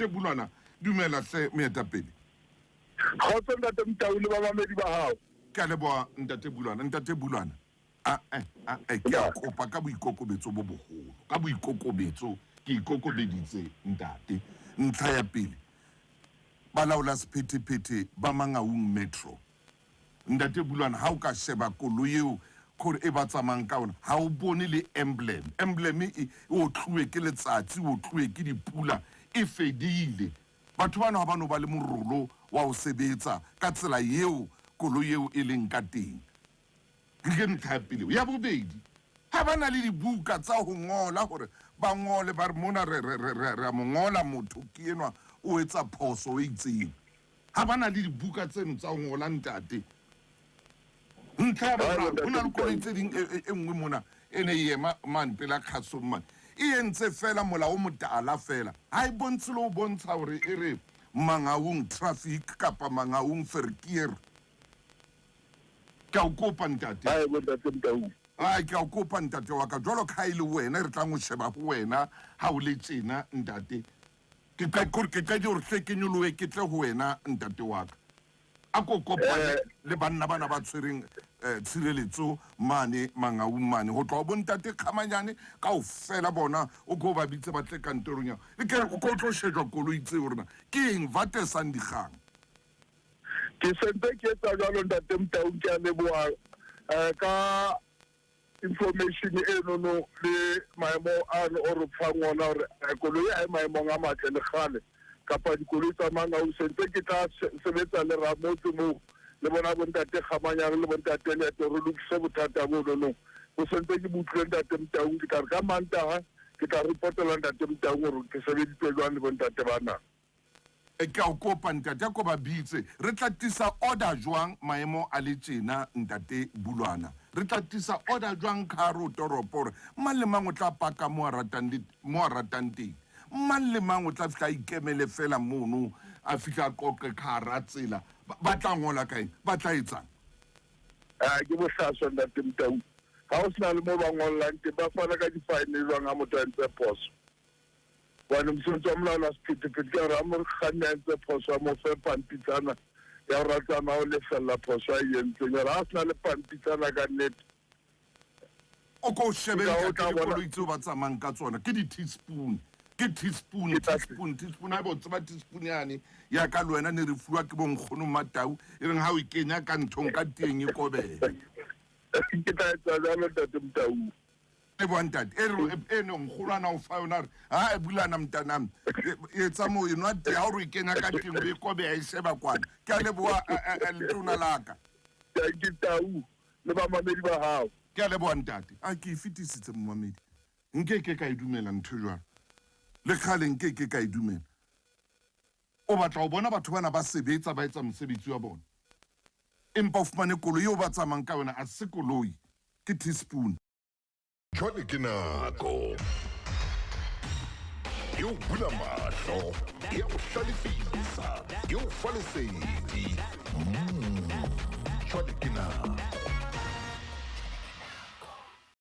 ntate Bulwana dumela hle moetapele Khotso ntate Motaung le ba mamedi ba hao ka leboa ntate Bulwana ke a kopa ka boikokobetso bo boholo ka boikokobetso ke ikokobeditse ntate ntlha ya pele balaola sephethephethe ba Mangaung Metro ntate Bulwana ha o ka sheba koloi eo gore e ba tsamang ka ona ha o bone le emblem o tlhuwe ke letsatsi o tlhuwe ke dipula e fedile batho bana ha bano ba le morolo wa o sebetsa ka tsela eo koloi eo e leng ka teng ke ntlha ya pele ya bobedi ha bana le dibuka tsa ho ngola gore ba ngole ba re mona re mo ngola motho ke enwa o etsa phoso e itseng ha bana le dibuka tseno tsa ho ngola ntate ntlha ya boraro hona le koloi tse ding e nngwe mona ene e ema man pela khatsong man e entse fela molao motala fela ha e bontshe le o bontsha hore e re Mangaung traffic kapa Mangaung verkeer ka o kopa ntate ai ke a kopa ntate wa ka jwalo ka ile wena re tla mo sheba ho wena ha o le tsena ntate ke ka di re hle ke nyoloe ke tle ho wena ntate wa ka a ko kopane le banna bana ba tshwereng tshireletso mane Mangaung mane ho tloa bo ntate khamanyane ka o fela bona o go ba bitse ba tle kantorong ya le ke o go tlo shejwa koloi tseo rena ke eng vate sandigang ke sentse ke tsa jalo ntate Motaung ke a leboa ka information no le maemo a o re pfang ona hore koloi a maemong a matle le gale kapa dikoloi tsa Mangaung sentse ke tla sebetsa le ramotse mo le bona bo ntate khamanyane le bo ntate le to re lokise bothata bo no go sentse ke butlwe ntate Motaung ke ka re ka mantaga ke tla reportela ntate Motaung gore ke sebeditse jwang le bo ntate bana ke a kopa ntate ko ba bitse re tla tisa order jwang maemo a le tsena ntate Bulwana re tla tisa order jwang kharo toropo re mang le mang o tla paka mo a ratang teng mang le mang o tla fihla ikemele fela mono a fihla qoqe khara tsela ba tla ngola kae ba tla etsang ke bohlaswa ntate Motaung ha o sena le mo ba ngollang ke ba fana ka di-fine jwang a motho a ntse phoso wana mosebetsi wa molao wa sephethephethe ke re a mo kganne a ntse phoso a mo fe pampitsana ya gore a tsamaya o lefella phoso a e entseng ore ha o sena le pampitsana ka nnete o ko shebele ka dikoloi tseo ba tsamayng ka tsona ke di-teaspoon teaspoon ha botse ba teaspoon yane ya ka le wena ne re fuwa ke bonkgono Matau e reng ha o ikenya ka nthong ka teng e kobele ke tla etsa jalo ntate Motaung e bontate e no ngolwana o fa yona ha e Bulwana mntanami etsa mo eno ate ha o re ikenya ka teng o e kobe a sheba kwana ke a leboa letona laka ke Tau le ba mamedi ba hao ke a leboa ntate a ke fitisitse mmamedi nke ke ka idumela ntho jwang le khaleng ke ka idumela o batla o bona batho bana ba sebetsa ba etsa mosebetsi wa bona empa o fumane koloi eo ba tsamang ka yona a se koloi ke teaspoon jwale ke nako yo bula mahlo ya o hlalefisa yo fa lesedi jwale ke nako